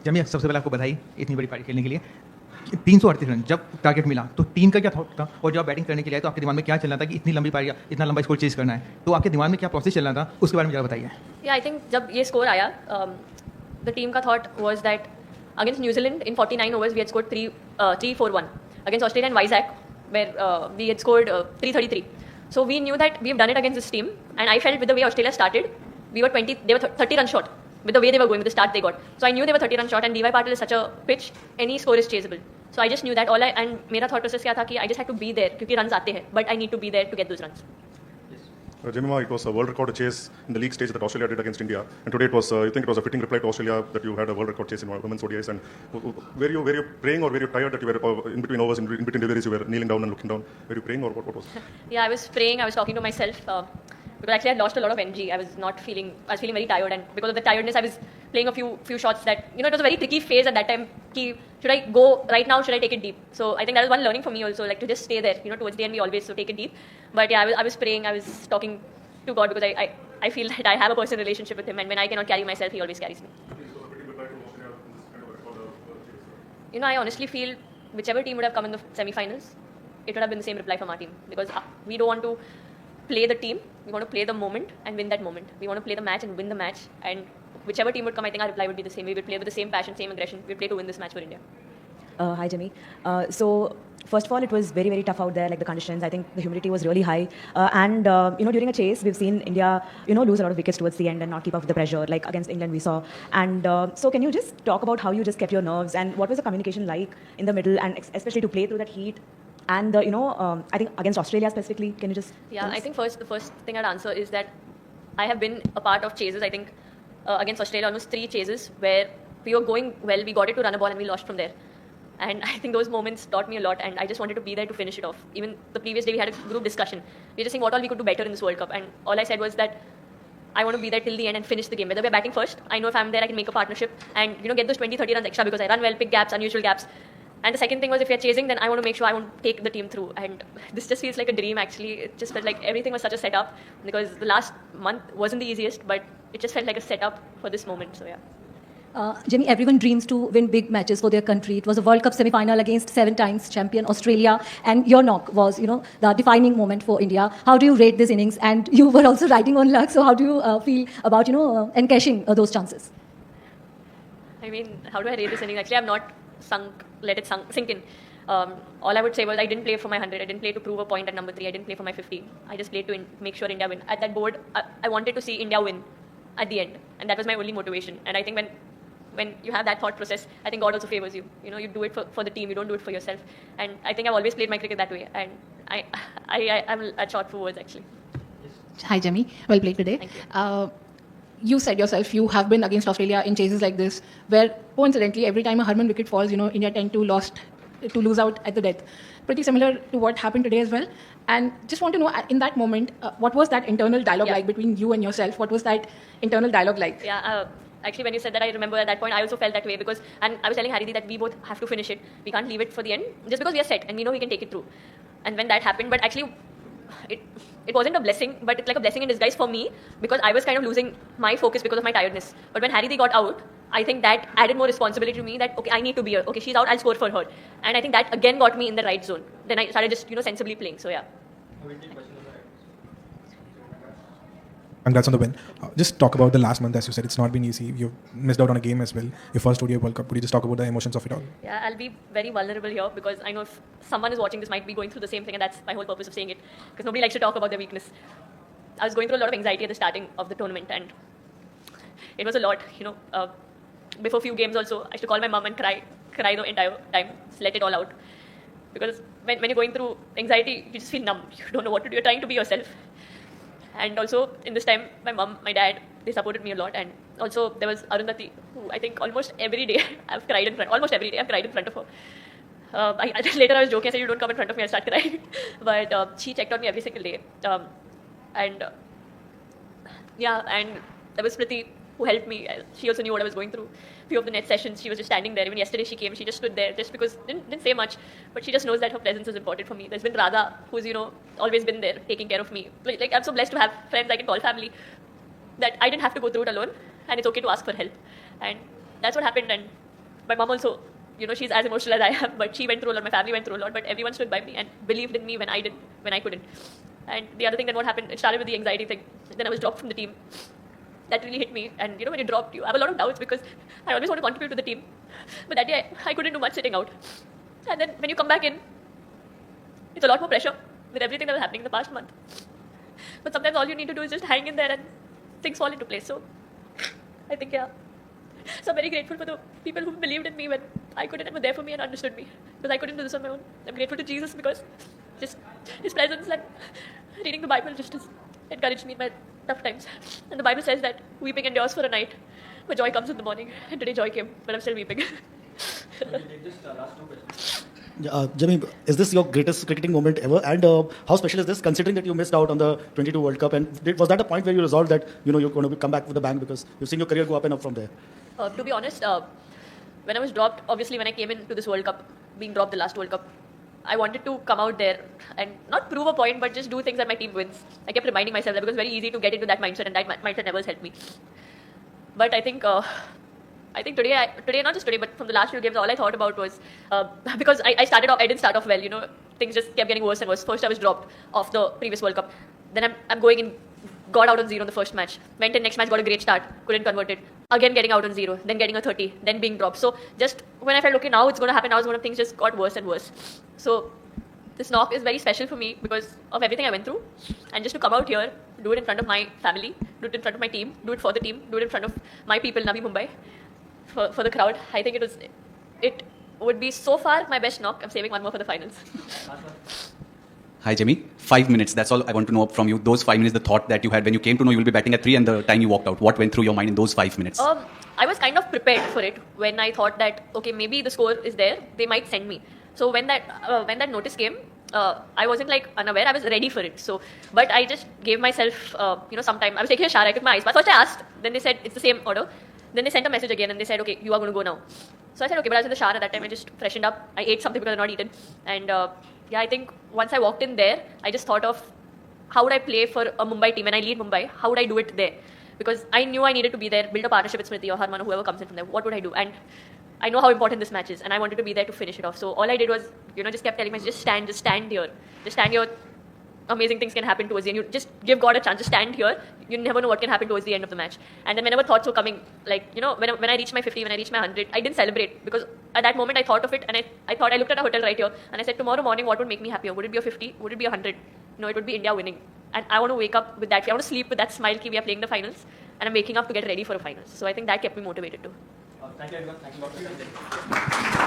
जमी, सबसे पहले आपको बधाई इतनी बड़ी पारी खेलने के लिए। 338 रन जब टारगेट मिला तो टीम का क्या थॉट था, और जब बैटिंग करने के लिए तो आपके दिमाग में क्या चल रहा था कि इतनी लंबी पारी, इतना लंबा स्कोर चेज करना है, तो आपके दिमाग में क्या प्रोसेस चल रहा था, उसके बारे में ज़रा बताइए। या आई थिंक जब ये स्कोर आया, द टीम का thought was that against New Zealand in 49 overs we had scored 3-4-1, against Australia and Vizag where we had scored 333. So we knew that we've done it against this team, and I felt with the way Australia started, they were 30 runs short with the way they were going, with the start they got. So I knew they were 30 runs short, and DY Patil is such a pitch, any score is chaseable. So I just knew that and मेरा thought process क्या था कि I just had to be there क्योंकि runs आते हैं, but I need to be there to get those runs. Jemima, it was a world record chase in the league stage that Australia did against India, and today it was, you think it was a fitting reply to Australia that you had a world record chase in women's ODIs, and were you praying, or were you tired that you were in between overs, in between deliveries, you were kneeling down and looking down? Were you praying, or what was it? Yeah, I was praying, I was talking to myself, because actually I had lost a lot of energy. I was feeling very tired, and because of the tiredness I was playing a few shots that, it was a very tricky phase at that time. Should I go right now, should I take it deep? So I think that was one learning for me also, like to just stay there, towards the end we always take it deep. But yeah, I was praying, I was talking to God, because I feel that I have a personal relationship with him, and when I cannot carry myself, he always carries me. I honestly feel whichever team would have come in the semi-finals, it would have been the same reply from our team, because we don't want to play the team, we want to play the moment and win that moment. We want to play the match and win the match, and whichever team would come, I think our reply would be the same. We would play with the same passion, same aggression. We would play to win this match for India. Hi, Jimmy. So first of all, it was very, very tough out there, like the conditions. I think the humidity was really high. And during a chase, we've seen India, lose a lot of wickets towards the end and not keep up with the pressure, like against England we saw. And so can you just talk about how you just kept your nerves, and what was the communication like in the middle, and especially to play through that heat? And, I think against Australia specifically, can you just... Yeah, I think the first thing I'd answer is that I have been a part of chases, I think, against Australia, almost 3 chases, where we were going well, we got it to run a ball and we lost from there. And I think those moments taught me a lot, and I just wanted to be there to finish it off. Even the previous day we had a group discussion. We were just saying what all we could do better in this World Cup, and all I said was that I want to be there till the end and finish the game. Whether we're batting first, I know if I'm there I can make a partnership and get those 20-30 runs extra, because I run well, pick gaps, unusual gaps. And the second thing was, if we're chasing, then I want to make sure I won't take the team through. And this just feels like a dream, actually. It just felt like everything was such a setup, because the last month wasn't the easiest, but it just felt like a setup for this moment. So yeah. Jimmy, everyone dreams to win big matches for their country. It was a World Cup semi-final against 7 times champion Australia, and your knock was, the defining moment for India. How do you rate this innings? And you were also riding on luck, so how do you feel about, encashing those chances? I mean, how do I rate this innings? Actually, I've not let it sink in. All I would say was I didn't play for my 100. I didn't play to prove a point at number 3. I didn't play for my 50. I just played to make sure India win. At that board, I wanted to see India win at the end, and that was my only motivation. And I think when you have that thought process, I think God also favors you. You do it for the team, you don't do it for yourself. And I think I've always played my cricket that way, and I'm at short for words, actually. Hi, Jimmy. Well played today. Thank you. You said yourself you have been against Australia in chases like this, where coincidentally every time a Harman wicket falls, India tend to lose out at the death. Pretty similar to what happened today as well. And just want to know, in that moment, what was that internal dialogue like between you and yourself? What was that internal dialogue like? Yeah. Actually, when you said that, I remember at that point I also felt that way, and I was telling Haridhi that we both have to finish it. We can't leave it for the end, just because we are set and we know we can take it through. And when that happened, but actually, it wasn't a blessing, but it's like a blessing in disguise for me, because I was kind of losing my focus because of my tiredness. But when Haridhi got out, I think that added more responsibility to me, that okay, I need to be here. Okay, she's out, I'll score for her. And I think that again got me in the right zone. Then I started just sensibly playing. So yeah. Congrats on the win. Just talk about the last month. As you said, it's not been easy. You've missed out on a game as well. Your first ODI World Cup. Could you just talk about the emotions of it all? Yeah, I'll be very vulnerable here, because I know if someone is watching this might be going through the same thing, and that's my whole purpose of saying it, because nobody likes to talk about their weakness. I was going through a lot of anxiety at the starting of the tournament, and it was a lot. Before few games also, I used to call my mum and cry the entire time, just let it all out. Because when you're going through anxiety, you just feel numb. You don't know what to do. You're trying to be yourself. And also, in this time, my mum, my dad, they supported me a lot. And also, there was Arundhati, who I think almost every day I've cried in front of her. Later I was joking, I said, you don't come in front of me, I'll start crying. But she checked on me every single day. And there was Smriti, who helped me. She also knew what I was going through. Few of the net sessions, she was just standing there. Even yesterday she came, she just stood there, just because, didn't say much, but she just knows that her presence is important for me. There's been Radha, who's, always been there, taking care of me. Like, I'm so blessed to have friends I can call family, that I didn't have to go through it alone, and it's okay to ask for help. And that's what happened, and my mom also, you know, she's as emotional as I am, but she went through a lot, my family went through a lot, but everyone stood by me and believed in me when I couldn't. And the other thing that what happened, it started with the anxiety thing. Then I was dropped from the team. That really hit me. And you know, when you're dropped, you have a lot of doubts because I always want to contribute to the team. But that day, I couldn't do much sitting out. And then when you come back in, it's a lot more pressure with everything that was happening in the past month. But sometimes all you need to do is just hang in there and things fall into place. So I think, yeah. So I'm very grateful for the people who believed in me when I couldn't and were there for me and understood me. Because I couldn't do this on my own. I'm grateful to Jesus because just his presence and reading the Bible just has encouraged me in my tough times. And the Bible says that weeping endures for a night, but joy comes in the morning. And today joy came, but I'm still weeping. Jimmy, is this your greatest cricketing moment ever? And how special is this, considering that you missed out on the 22 World Cup? And was that a point where you resolved that you're going to come back with a bang because you've seen your career go up and up from there? To be honest, when I was dropped, obviously when I came into this World Cup, being dropped the last World Cup, I wanted to come out there and not prove a point, but just do things that my team wins. I kept reminding myself that because it's very easy to get into that mindset, and that mindset never has helped me. But I think today, not just today, but from the last few games, all I thought about was because I didn't start off well. You know, things just kept getting worse and worse. First, I was dropped off the previous World Cup. Then I'm going in, got out on 0 in the first match. Went in next match, got a great start, couldn't convert it. Again getting out on 0, then getting a 30, then being dropped. So just when I felt, okay, now it's going to happen, things just got worse and worse. So this knock is very special for me because of everything I went through. And just to come out here, do it in front of my family, do it in front of my team, do it for the team, do it in front of my people in Navi Mumbai, for the crowd. I think it would be so far my best knock. I'm saving one more for the finals. Hi, Jimmy. 5 minutes. That's all I want to know from you. Those 5 minutes, the thought that you had when you came to know you will be batting at 3 and the time you walked out. What went through your mind in those 5 minutes? I was kind of prepared for it when I thought that, okay, maybe the score is there. They might send me. So when that notice came, I wasn't unaware. I was ready for it. So, but I just gave myself, some time. I was taking a shower. I took my ice bath. First I asked. Then they said it's the same order. Then they sent a message again and they said, okay, you are going to go now. So I said, okay, but I was in the shower at that time. I just freshened up. I ate something because I had not eaten. And I think once I walked in there, I just thought of how would I play for a Mumbai team when I lead Mumbai? How would I do it there? Because I knew I needed to be there, build a partnership with Smriti or Harman or whoever comes in from there. What would I do? And I know how important this match is, and I wanted to be there to finish it off. So all I did was, just kept telling myself, just stand here. Just stand here. Amazing things can happen towards the end. You just give God a chance. Just stand here. You never know what can happen towards the end of the match. And then whenever thoughts were coming, when I reached my 50, when I reached my 100, I didn't celebrate because at that moment I thought of it and I looked at a hotel right here and I said, tomorrow morning, what would make me happier? Would it be a 50? Would it be 100? No, it would be India winning. And I want to wake up with that. I want to sleep with that smile. We are playing the finals and I'm waking up to get ready for a finals. So I think that kept me motivated too. Thank you everyone. Thank you a lot for your time.